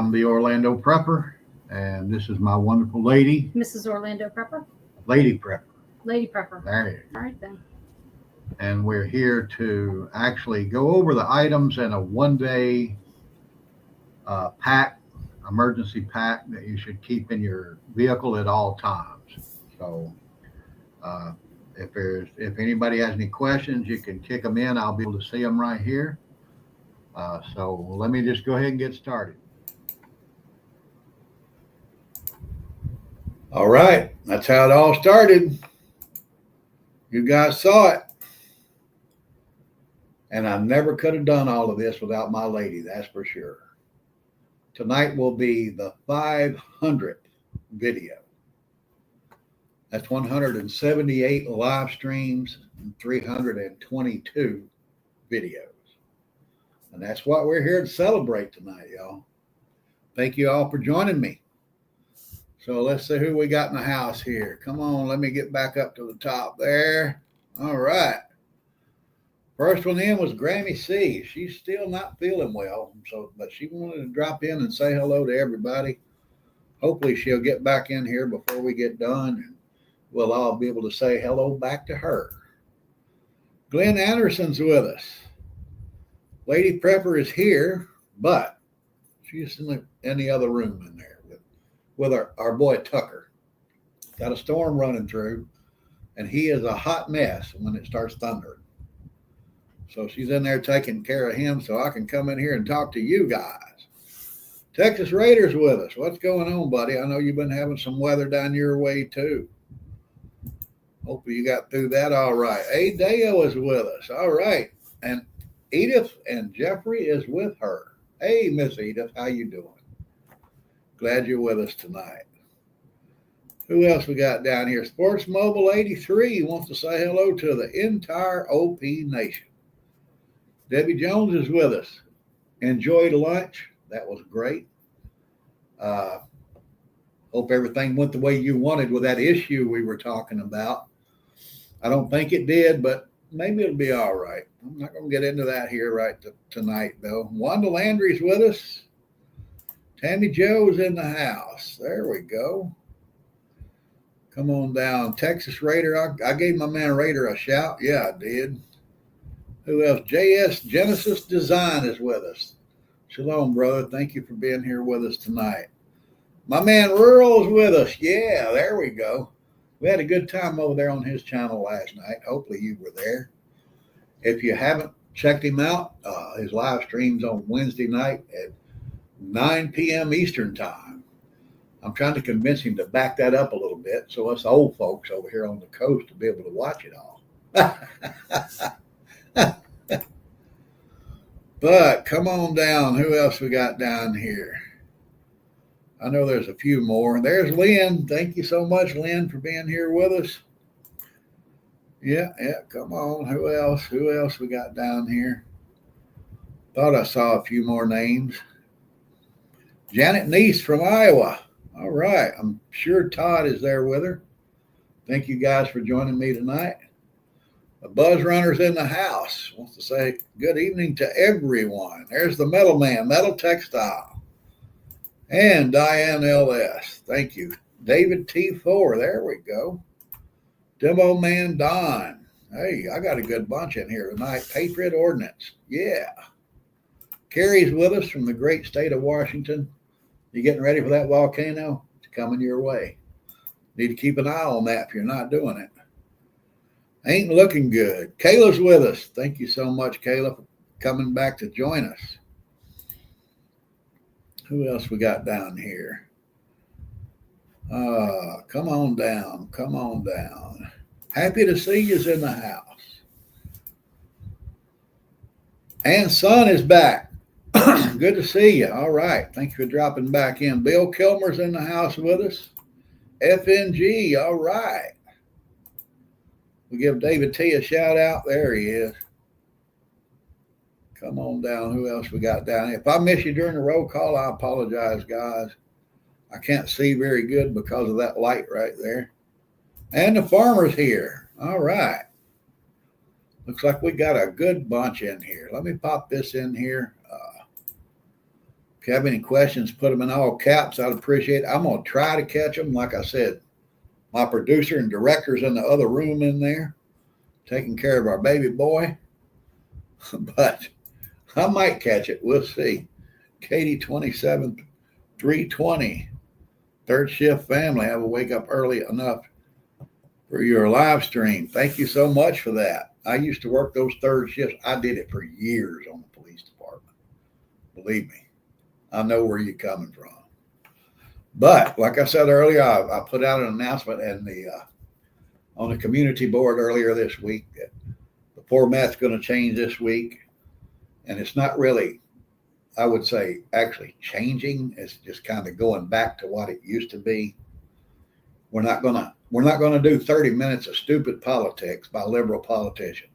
I'm the Orlando Prepper, and this is my wonderful lady, Mrs. Orlando Prepper. Lady Prepper. Lady Prepper. There you go. All right then. And we're here to actually go over the items in a one-day pack, emergency pack that you should keep in your vehicle at all times. So, uh, if anybody has any questions, you can kick them in. I'll be able to see them right here. So let me just go ahead and get started. All right, that's how it all started. You guys saw it. And I never could have done all of this without my lady, that's for sure. Tonight will be the 500th video. That's 178 live streams and 322 videos. And that's what we're here to celebrate tonight, y'all. Thank you all for joining me. So let's see who we got in the house here. Come on, let me get back up to the top there. All right. First one in was Grammy C. She's still not feeling well, but she wanted to drop in and say hello to everybody. Hopefully she'll get back in here before we get done, and we'll all be able to say hello back to her. Glenn Anderson's with us. Lady Prepper is here, but she's in the other room in there with our boy Tucker. Got a storm running through, and he is a hot mess when it starts thundering. So she's in there taking care of him so I can come in here and talk to you guys. Texas Raiders with us. What's going on, buddy? I know you've been having some weather down your way, too. Hopefully you got through that all right. Dale is with us. All right. And Edith and Jeffrey is with her. Hey, Miss Edith, how you doing? Glad you're with us tonight. Who else we got down here? Sports Mobile 83 wants to say hello to the entire OP Nation. Debbie Jones is with us. Enjoyed lunch. That was great. Hope everything went the way you wanted with that issue we were talking about. I don't think it did, but maybe it'll be all right. I'm not going to get into that here tonight, though. Wanda Landry's with us. Tammy Joe's in the house. There we go. Come on down. Texas Raider. I gave my man Raider a shout. Yeah, I did. Who else? JS Genesis Design is with us. Shalom, brother. Thank you for being here with us tonight. My man Rural's with us. Yeah, there we go. We had a good time over there on his channel last night. Hopefully you were there. If you haven't checked him out, his live stream's on Wednesday night at 9 p.m. Eastern time. I'm trying to convince him to back that up a little bit so us old folks over here on the coast to be able to watch it all. But come on down. Who else we got down here? I know there's a few more. There's Lynn. Thank you so much, Lynn, for being here with us. Yeah, come on. Who else? Who else we got down here? Thought I saw a few more names. Janet Neese from Iowa. All right. I'm sure Todd is there with her. Thank you guys for joining me tonight. The Buzz Runner's in the house. Wants to say good evening to everyone. There's the Metal Man, Metal Textile. And Diane LS. Thank you. David T4. There we go. Demo Man Don. Hey, I got a good bunch in here tonight. Patriot Ordnance. Yeah. Carrie's with us from the great state of Washington. You getting ready for that volcano? It's coming your way. Need to keep an eye on that if you're not doing it. Ain't looking good. Kayla's with us. Thank you so much, Kayla, for coming back to join us. Who else we got down here? Come on down. Come on down. Happy to see you's in the house. And Son is back. Good to see you. All right. Thank you for dropping back in. Bill Kilmer's in the house with us. FNG. All right. We give David T a shout out. There he is. Come on down. Who else we got down here? If I miss you during the roll call, I apologize, guys. I can't see very good because of that light right there. And the farmer's here. All right. Looks like we got a good bunch in here. Let me pop this in here. you have any questions, put them in all caps. I'd appreciate it. I'm going to try to catch them. Like I said, my producer and director's in the other room in there taking care of our baby boy. But I might catch it. We'll see. Katie 27, 320. Third shift family. I will wake up early enough for your live stream. Thank you so much for that. I used to work those third shifts. I did it for years on the police department. Believe me, I know where you're coming from. But like I said earlier, I put out an announcement on the community board earlier this week that the format's going to change this week. And it's not really, I would say, actually changing. It's just kind of going back to what it used to be. We're not gonna do 30 minutes of stupid politics by liberal politicians.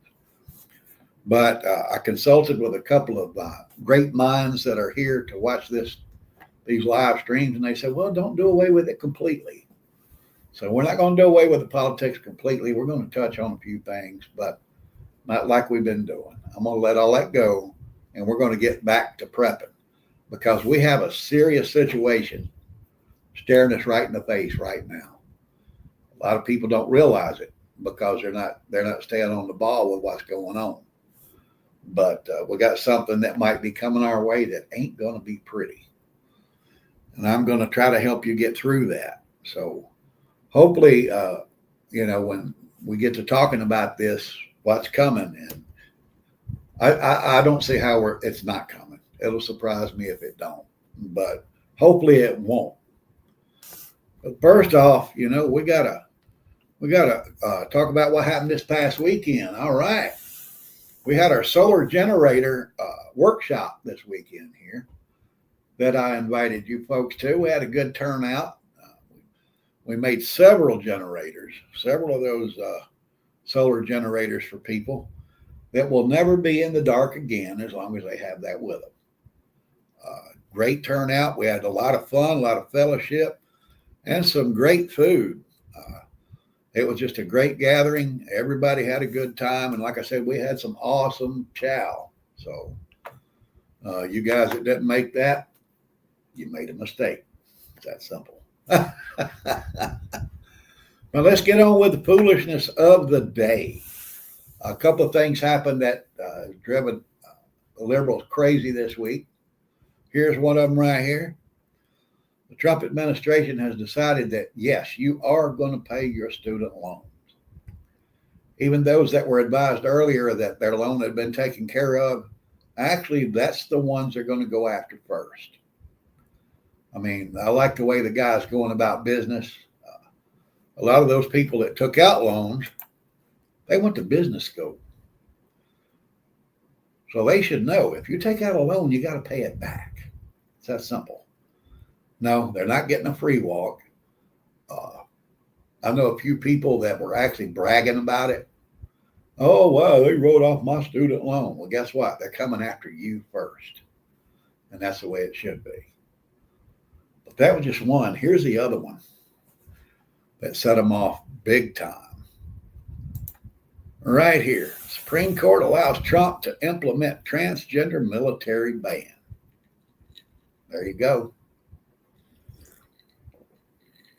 But I consulted with a couple of great minds that are here to watch these live streams, and they said, well, don't do away with it completely. So we're not going to do away with the politics completely. We're going to touch on a few things, but not like we've been doing. I'm going to let all that go, and we're going to get back to prepping because we have a serious situation staring us right in the face right now. A lot of people don't realize it because they're not staying on the ball with what's going on. But we got something that might be coming our way that ain't going to be pretty. And I'm going to try to help you get through that. So hopefully, when we get to talking about this, what's coming, and I don't see how it's not coming. It'll surprise me if it don't, but hopefully it won't. But first off, we gotta talk about what happened this past weekend. All right, we had our solar generator workshop this weekend here that I invited you folks to. We had a good turnout. We made several of those solar generators for people that will never be in the dark again as long as they have that with them. Great turnout. We had a lot of fun, a lot of fellowship, and some great food. It was just a great gathering. Everybody had a good time. And like I said, we had some awesome chow. So you guys that didn't make that, you made a mistake. It's that simple. Now let's get on with the foolishness of the day. A couple of things happened that driven the liberals crazy this week. Here's one of them right here. The Trump administration has decided that, yes, you are going to pay your student loans. Even those that were advised earlier that their loan had been taken care of, actually, that's the ones they're going to go after first. I mean, I like the way the guy's going about business. A lot of those people that took out loans, they went to business school. So they should know if you take out a loan, you got to pay it back. It's that simple. No, they're not getting a free walk. I know a few people that were actually bragging about it. Oh, wow, they wrote off my student loan. Well, guess what? They're coming after you first. And that's the way it should be. But that was just one. Here's the other one that set them off big time. Right here. Supreme Court allows Trump to implement transgender military ban. There you go.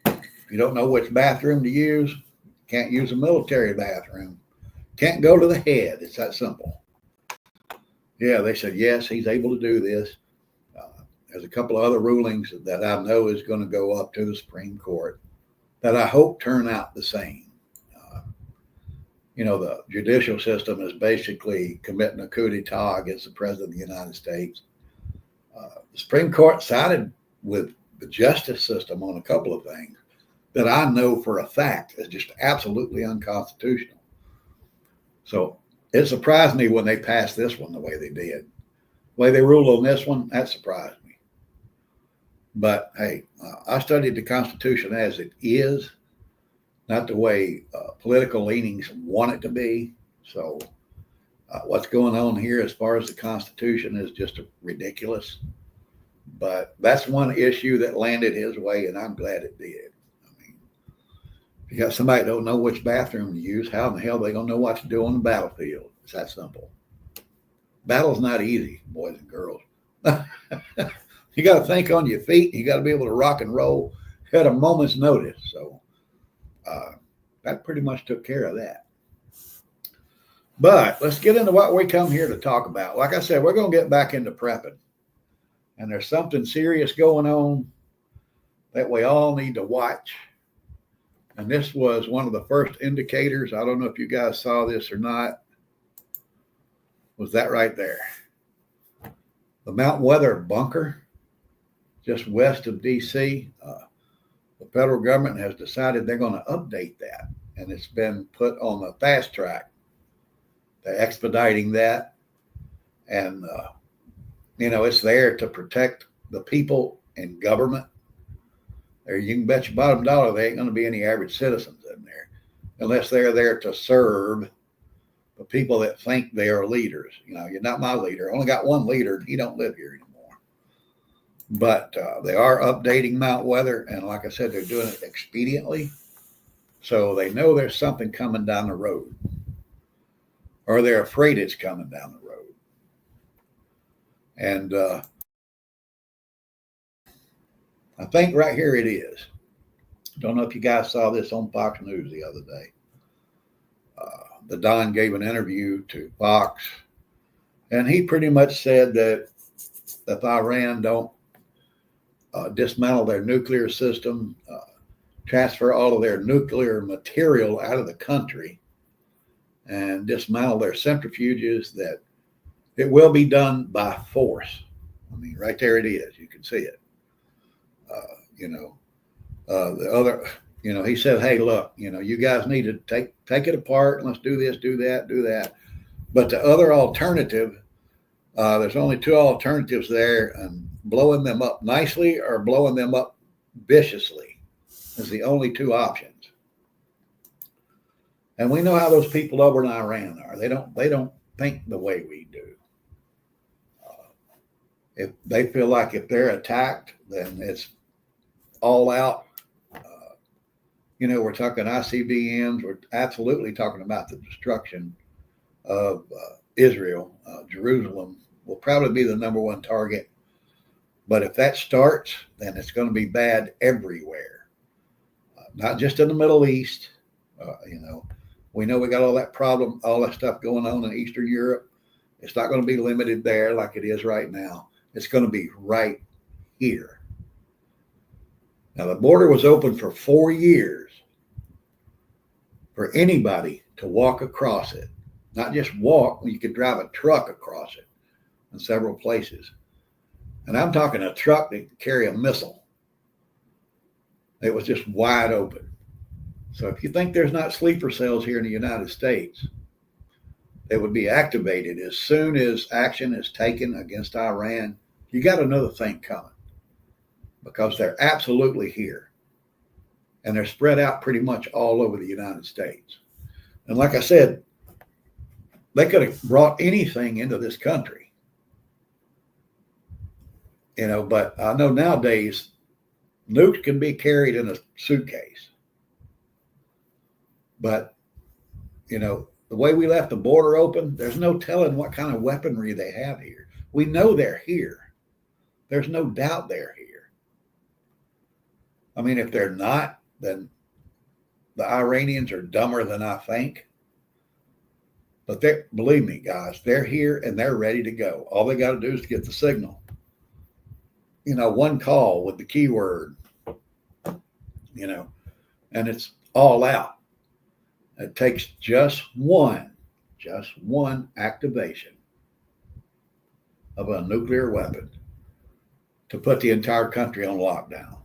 If you don't know which bathroom to use, can't use a military bathroom. Can't go to the head. It's that simple. Yeah, they said, yes, he's able to do this. There's a couple of other rulings that I know is going to go up to the Supreme Court that I hope turn out the same. The judicial system is basically committing a coup d'etat against the President of the United States. The Supreme Court sided with the justice system on a couple of things that I know for a fact is just absolutely unconstitutional. So it surprised me when they passed this one the way they did. The way they ruled on this one, that surprised me. But hey, I studied the Constitution as it is, not the way political leanings want it to be. So what's going on here as far as the Constitution is just ridiculous. But that's one issue that landed his way, and I'm glad it did. I mean, if you got somebody that don't know which bathroom to use, how in the hell are they going to know what to do on the battlefield? It's that simple. Battle's not easy, boys and girls. You got to think on your feet. You got to be able to rock and roll at a moment's notice. So that pretty much took care of that. But let's get into what we come here to talk about. Like I said, we're going to get back into prepping. And there's something serious going on that we all need to watch. And this was one of the first indicators. I don't know if you guys saw this or not. Was that right there? The Mount Weather bunker, just west of D.C., the federal government has decided they're going to update that. And it's been put on the fast track. They're expediting that. And, it's there to protect the people and government. There, you can bet your bottom dollar there ain't going to be any average citizens in there unless they're there to serve the people that think they are leaders. You're not my leader. I only got one leader. He don't live here anymore. But they are updating Mount Weather, and like I said, they're doing it expediently, so they know there's something coming down the road, or they're afraid it's coming down the road. And I think right here it is. Don't know if you guys saw this on Fox News the other day. The Don gave an interview to Fox, and he pretty much said that if Iran don't dismantle their nuclear system, transfer all of their nuclear material out of the country, and dismantle their centrifuges, that it will be done by force. I mean, right there it is. You can see it. The other, he said, hey, look, you guys need to take it apart and let's do this, do that. But the other alternative, there's only two alternatives there, and blowing them up nicely or blowing them up viciously is the only two options. And we know how those people over in Iran are. They don't think the way we do. If they feel like if they're attacked, then it's all out. We're talking ICBMs. We're absolutely talking about the destruction of Israel. Jerusalem will probably be the number one target. But if that starts, then it's going to be bad everywhere, not just in the Middle East. We know we got all that problem, all that stuff going on in Eastern Europe. It's not going to be limited there like it is right now. It's going to be right here. Now, the border was open for 4 years for anybody to walk across it. Not just walk, you could drive a truck across it in several places. And I'm talking a truck that could carry a missile. It was just wide open. So if you think there's not sleeper cells here in the United States, they would be activated as soon as action is taken against Iran. You got another thing coming, because they're absolutely here. And they're spread out pretty much all over the United States. And like I said, they could have brought anything into this country. But I know nowadays nukes can be carried in a suitcase. But, the way we left the border open, there's no telling what kind of weaponry they have here. We know they're here. There's no doubt they're here. I mean, if they're not, then the Iranians are dumber than I think. But believe me, guys, they're here and they're ready to go. All they got to do is get the signal. One call with the keyword, and it's all out. It takes just one activation of a nuclear weapon to put the entire country on lockdown.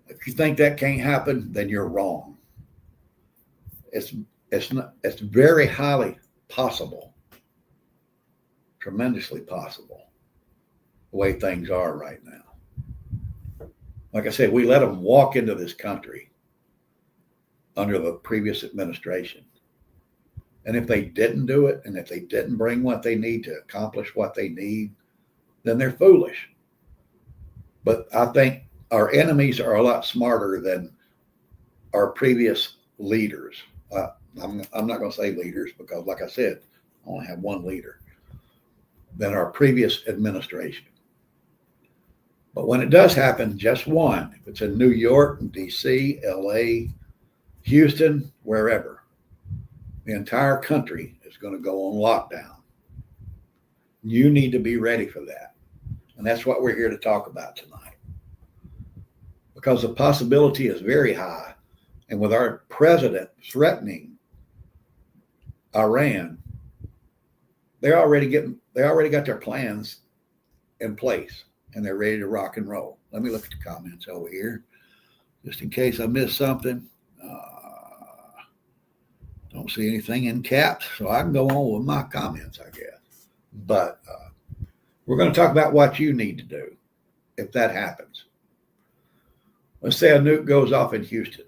If you think that can't happen, then you're wrong. It's very highly possible, tremendously possible, the way things are right now. Like I said, we let them walk into this country under the previous administration. And if they didn't do it, and if they didn't bring what they need to accomplish what they need, then they're foolish. But I think our enemies are a lot smarter than our previous leaders. I'm not going to say leaders because, like I said, I only have one leader. than our previous administration. But when it does happen, just one, if it's in New York, DC, LA, Houston, wherever, the entire country is going to go on lockdown. You need to be ready for that. And that's what we're here to talk about tonight. Because the possibility is very high. And with our president threatening Iran, they already got their plans in place and they're ready to rock and roll. Let me look at the comments over here, just in case I missed something. Don't see anything in caps, so I can go on with my comments, I guess. But we're going to talk about what you need to do if that happens. Let's say a nuke goes off in Houston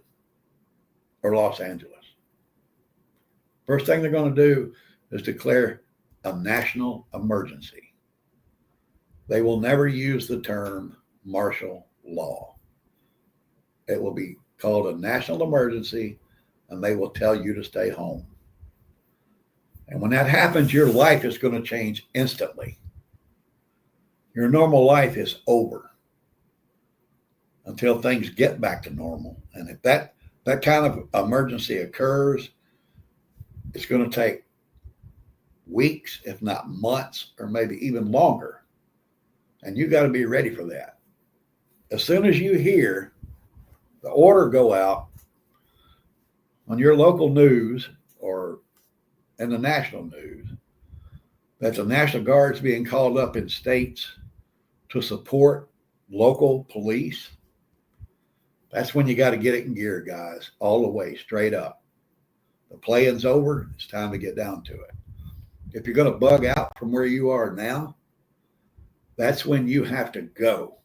or Los Angeles. First thing they're going to do is declare a national emergency. They will never use the term martial law. It will be called a national emergency, and they will tell you to stay home. And when that happens, your life is going to change instantly. Your normal life is over until things get back to normal. And if that kind of emergency occurs, it's going to take weeks, if not months, or maybe even longer. And you got to be ready for that. As soon as you hear the order go out on your local news or in the national news that the National Guard's being called up in states to support local police, that's when you got to get it in gear, guys, all the way, straight up. The playing's over. It's time to get down to it. If you're going to bug out from where you are now, that's when you have to go.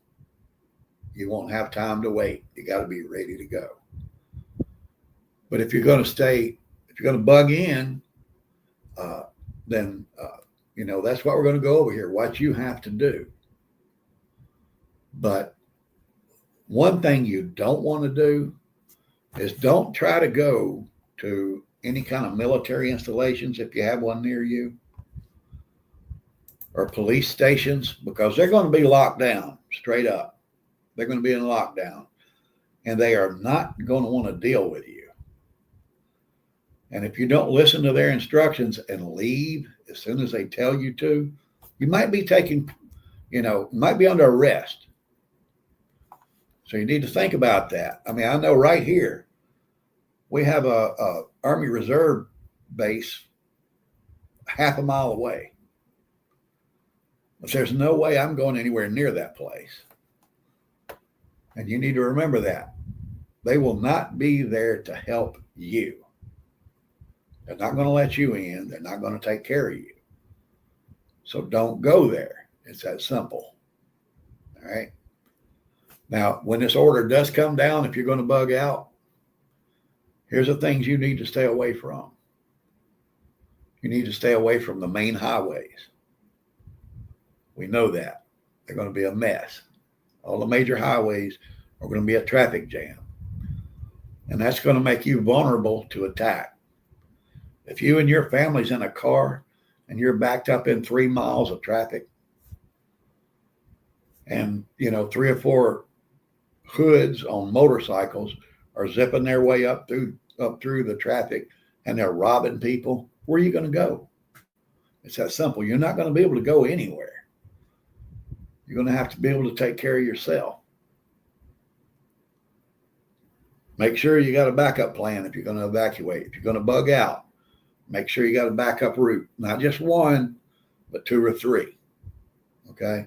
You won't have time to wait. You got to be ready to go. But if you're going to bug in, then that's what we're going to go over here, what you have to do. But one thing you don't want to do is don't try to go to any kind of military installations if you have one near you, or police stations, because they're going to be locked down straight up. They're going to be in lockdown, and they are not going to want to deal with you. And if you don't listen to their instructions and leave as soon as they tell you to, you might be might be under arrest. So you need to think about that. I mean, I know right here, we have a Army Reserve base half a mile away. But there's no way I'm going anywhere near that place. And you need to remember that. They will not be there to help you. They're not going to let you in. They're not going to take care of you. So don't go there. It's that simple. All right. Now, when this order does come down, if you're going to bug out, here's the things you need to stay away from. You need to stay away from the main highways. We know that. They're going to be a mess. All the major highways are going to be a traffic jam. And that's going to make you vulnerable to attack. If you and your family's in a car and you're backed up in 3 miles of traffic, and 3 or 4 hoods on motorcycles are zipping their way up through the traffic, and they're robbing people, where are you going to go? It's that simple. You're not going to be able to go anywhere. You're going to have to be able to take care of yourself. Make sure you got a backup plan if you're going to evacuate. If you're going to bug out, make sure you got a backup route. Not just one, but 2 or 3. Okay?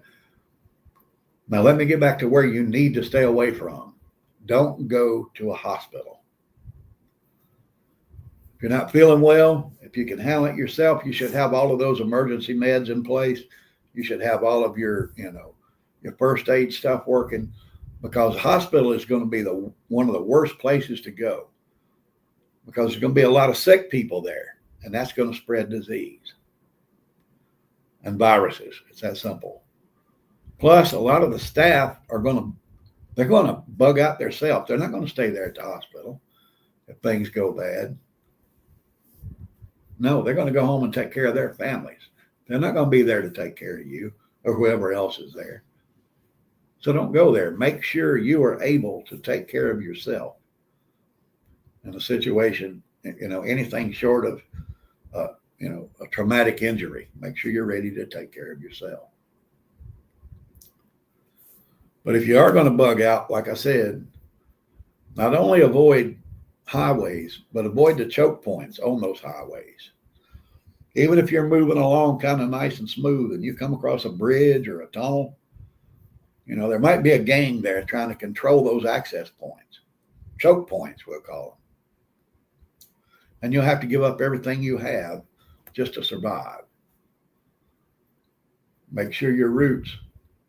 Now, let me get back to where you need to stay away from. Don't go to a hospital. If you're not feeling well, if you can handle it yourself, you should have all of those emergency meds in place. You should have all of your first aid stuff working, because the hospital is going to be one of the worst places to go, because there's going to be a lot of sick people there, and that's going to spread disease and viruses. It's that simple. Plus, a lot of the staff they're going to bug out themselves. They're not going to stay there at the hospital if things go bad. No, they're going to go home and take care of their families. They're not going to be there to take care of you or whoever else is there. So don't go there. Make sure you are able to take care of yourself in a situation, anything short of, a traumatic injury. Make sure you're ready to take care of yourself. But if you are going to bug out, like I said, not only avoid highways, but avoid the choke points on those highways. Even if you're moving along kind of nice and smooth and you come across a bridge or a tunnel, there might be a gang there trying to control those access points, choke points, we'll call them. And you'll have to give up everything you have just to survive. Make sure your routes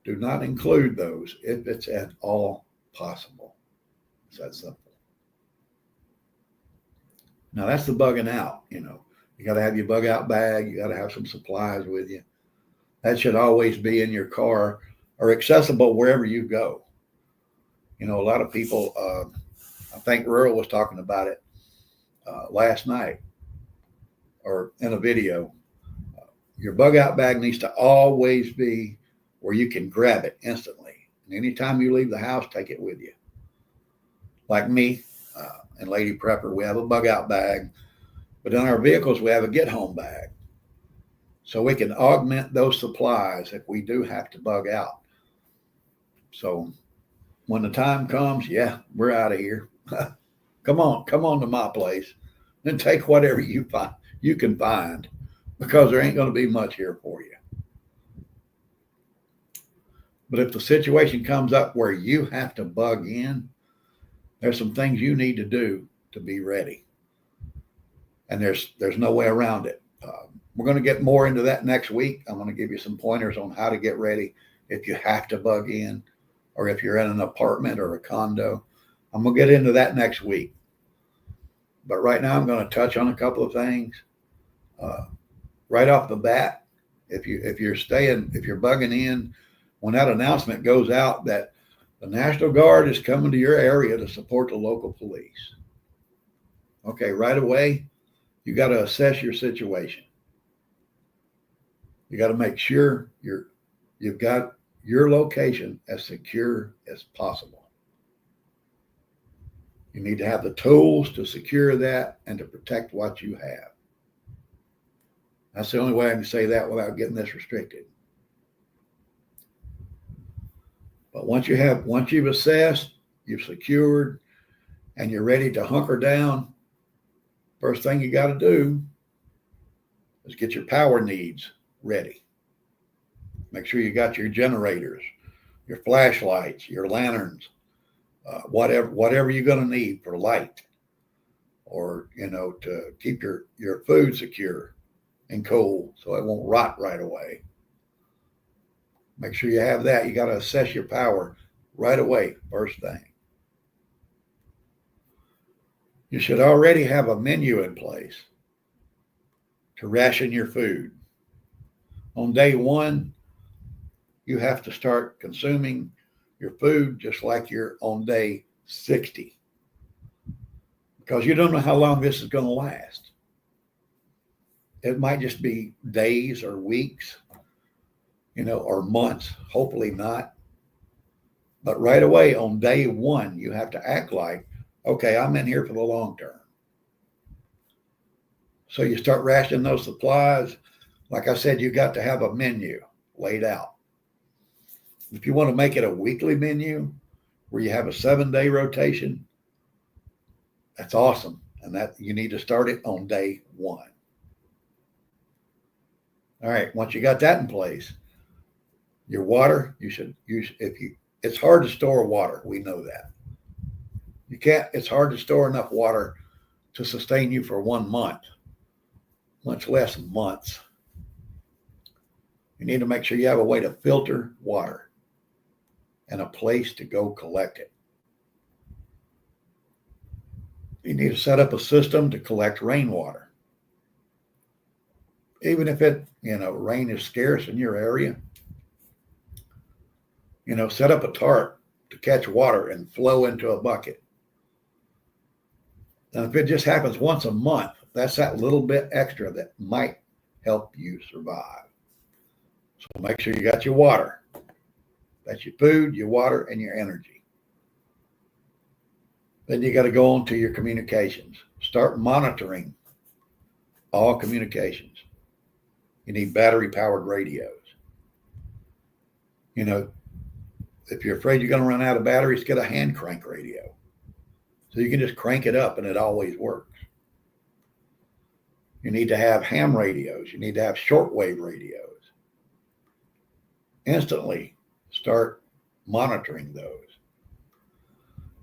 do not include those if it's at all possible. It's that simple. Now that's the bugging out, You got to have your bug out bag. You got to have some supplies with you. That should always be in your car or accessible wherever you go. A lot of people, I think Rural was talking about it last night or in a video. Your bug out bag needs to always be where you can grab it instantly. And anytime you leave the house, take it with you. Like me and Lady Prepper, we have a bug out bag. But in our vehicles, we have a get home bag. So we can augment those supplies if we do have to bug out. So when the time comes, yeah, we're out of here. Come on to my place and take whatever you can find, because there ain't going to be much here for you. But if the situation comes up where you have to bug in, there's some things you need to do to be ready. And there's no way around it. We're going to get more into that next week. I'm going to give you some pointers on how to get ready if you have to bug in, or if you're in an apartment or a condo. I'm going to get into that next week. But right now I'm going to touch on a couple of things. Right off the bat, if you're bugging in, when that announcement goes out that the National Guard is coming to your area to support the local police. Okay, right away, you got to assess your situation. You got to make sure you've got your location as secure as possible. You need to have the tools to secure that and to protect what you have. That's the only way I can say that without getting this restricted. But once you've assessed, you've secured, and you're ready to hunker down, first thing you got to do is get your power needs ready. Make sure you got your generators, your flashlights, your lanterns, whatever you're going to need for light, or to keep your food secure and cold so it won't rot right away. Make sure you have that. You got to assess your power right away, first thing. You should already have a menu in place to ration your food. On day one, you have to start consuming your food just like you're on day 60, because you don't know how long this is going to last. It might just be days or weeks, or months, hopefully not. But right away on day one, you have to act like, okay, I'm in here for the long term. So you start rationing those supplies. Like I said, you got to have a menu laid out. If you want to make it a weekly menu where you have a 7-day rotation, that's awesome. And that you need to start it on day one. All right, once you got that in place, your water, it's hard to store water. We know that. It's hard to store enough water to sustain you for 1 month, much less months. You need to make sure you have a way to filter water and a place to go collect it. You need to set up a system to collect rainwater. Even if rain is scarce in your area, set up a tarp to catch water and flow into a bucket. And if it just happens once a month, that's that little bit extra that might help you survive. So make sure you got your water. That's your food, your water, and your energy. Then you got to go on to your communications. Start monitoring all communications. You need battery-powered radios. You know, if you're afraid you're going to run out of batteries, get a hand crank radio. So you can just crank it up and it always works. You need to have ham radios. You need to have shortwave radios. Instantly start monitoring those.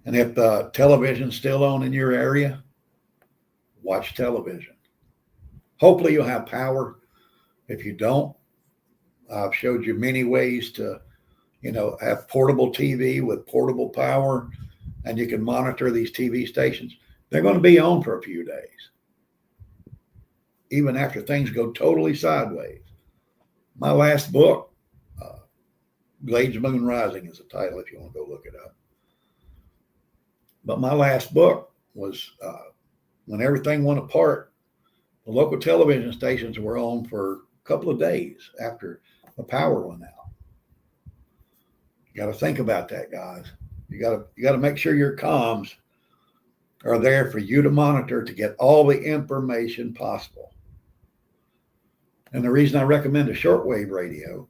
And if the television's still on in your area, watch television. Hopefully you'll have power. If you don't, I've showed you many ways to, have portable TV with portable power, and you can monitor these TV stations. They're going to be on for a few days, even after things go totally sideways. My last book, Glades Moon Rising is the title if you want to go look it up. But my last book was when everything went apart, the local television stations were on for a couple of days after the power went out. You got to think about that, guys. You got to make sure your comms are there for you to monitor to get all the information possible. And the reason I recommend a shortwave radio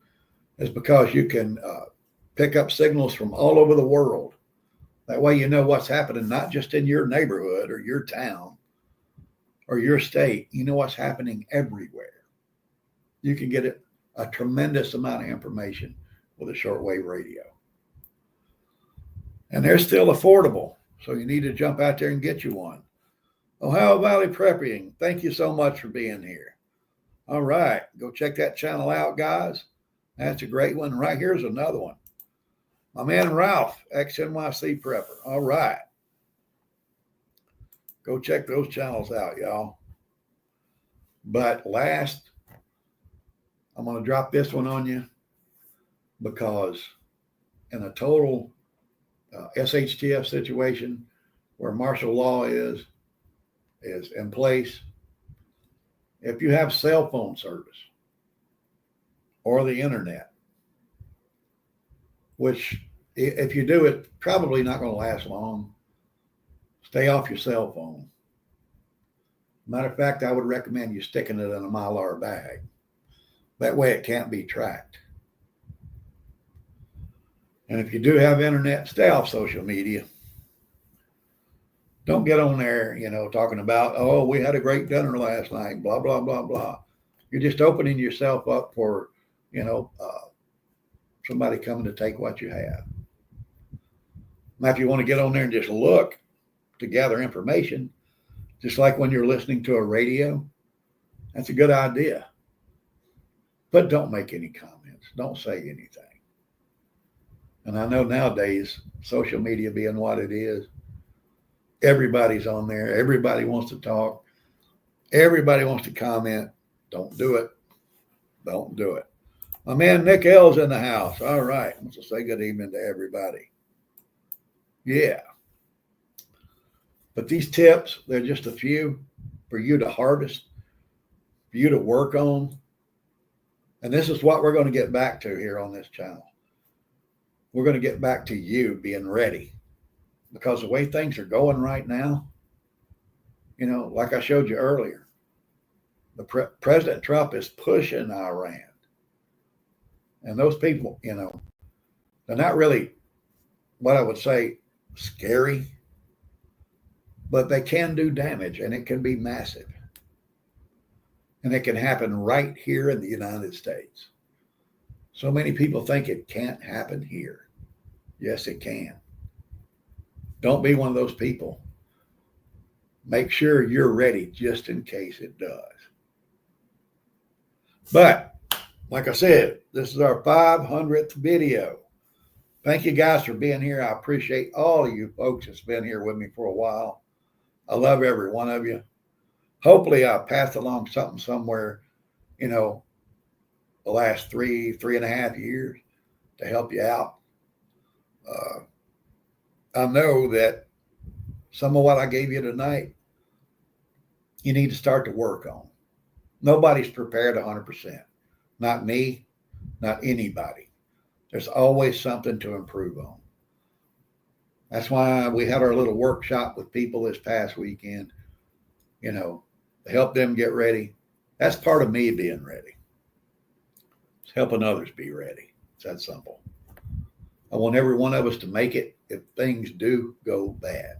is because you can pick up signals from all over the world. That way you know what's happening, not just in your neighborhood or your town or your state. You know what's happening everywhere. You can get a tremendous amount of information with a shortwave radio. And they're still affordable, so you need to jump out there and get you one. Ohio Valley Prepping, thank you so much for being here. All right, go check that channel out, guys. That's a great one. Right here's another one. My man Ralph, ex-NYC Prepper. All right. Go check those channels out, y'all. But last, I'm going to drop this one on you because in a total SHTF situation where martial law is in place, if you have cell phone service or the internet, which if you do, it's probably not going to last long. Stay off your cell phone. Matter of fact, I would recommend you sticking it in a Mylar bag. That way it can't be tracked. And if you do have internet, stay off social media. Don't get on there, talking about, oh, we had a great dinner last night, blah, blah, blah, blah. You're just opening yourself up for, somebody coming to take what you have. Now, if you want to get on there and just look to gather information, just like when you're listening to a radio, that's a good idea. But don't make any comments. Don't say anything. And I know nowadays, social media being what it is, everybody's on there. Everybody wants to talk. Everybody wants to comment. Don't do it. Don't do it. My man Nick L's in the house. All right. I want to say good evening to everybody. Yeah. But these tips, they're just a few for you to harvest, for you to work on. And this is what we're going to get back to here on this channel. We're going to get back to you being ready. Because the way things are going right now, like I showed you earlier, President Trump is pushing Iran. And those people, they're not really what I would say scary, but they can do damage and it can be massive. And it can happen right here in the United States. So many people think it can't happen here. Yes, it can. Don't be one of those people. Make sure you're ready just in case it does. But like I said, this is our 500th video. Thank you guys for being here. I appreciate all of you folks that's been here with me for a while. I love every one of you. Hopefully I passed along something somewhere, the last three and a half years to help you out. I know that some of what I gave you tonight, you need to start to work on. Nobody's prepared 100%. Not me, not anybody. There's always something to improve on. That's why we had our little workshop with people this past weekend, to help them get ready. That's part of me being ready. It's helping others be ready. It's that simple. I want every one of us to make it if things do go bad.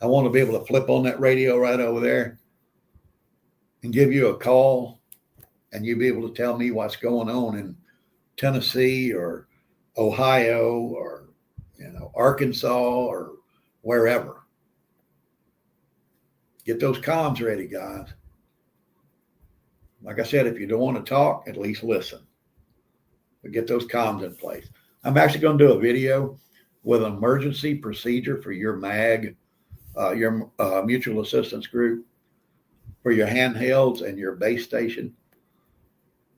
I want to be able to flip on that radio right over there and give you a call, and you be able to tell me what's going on in Tennessee or Ohio or Arkansas or wherever. Get those comms ready, guys. Like I said, if you don't want to talk, at least listen. But get those comms in place. I'm actually going to do a video with an emergency procedure for your MAG, your mutual assistance group, for your handhelds and your base station.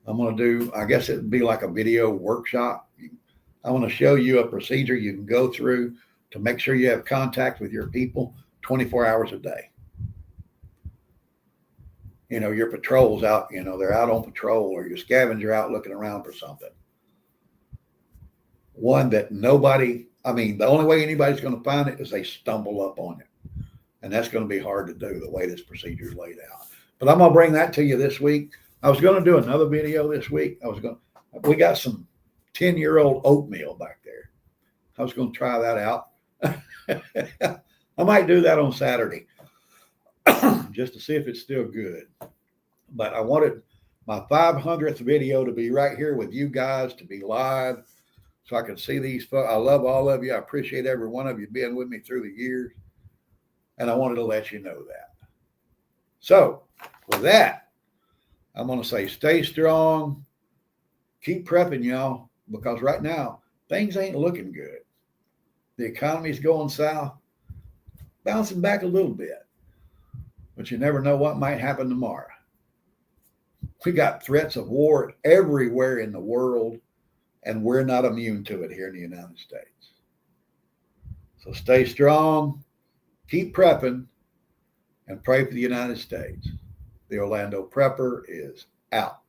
I'm going to do, I guess it'd be like a video workshop. I want to show you a procedure you can go through to make sure you have contact with your people 24 hours a day. Your patrol's out, they're out on patrol, or your scavenger out looking around for something. One that the only way anybody's going to find it is they stumble up on it. And that's going to be hard to do the way this procedure is laid out. But I'm going to bring that to you this week. I was going to do another video this week. We got some 10-year-old oatmeal back there. I was going to try that out. I might do that on Saturday just to see if it's still good. But I wanted my 500th video to be right here with you guys, to be live, so I can see these folks. I love all of you. I appreciate every one of you being with me through the years. And I wanted to let you know that. So with that, I'm going to say stay strong. Keep prepping, y'all, because right now things ain't looking good. The economy's going south, bouncing back a little bit, but you never know what might happen tomorrow. We got threats of war everywhere in the world, and we're not immune to it here in the United States. So stay strong, keep prepping, and pray for the United States. The Orlando Prepper is out.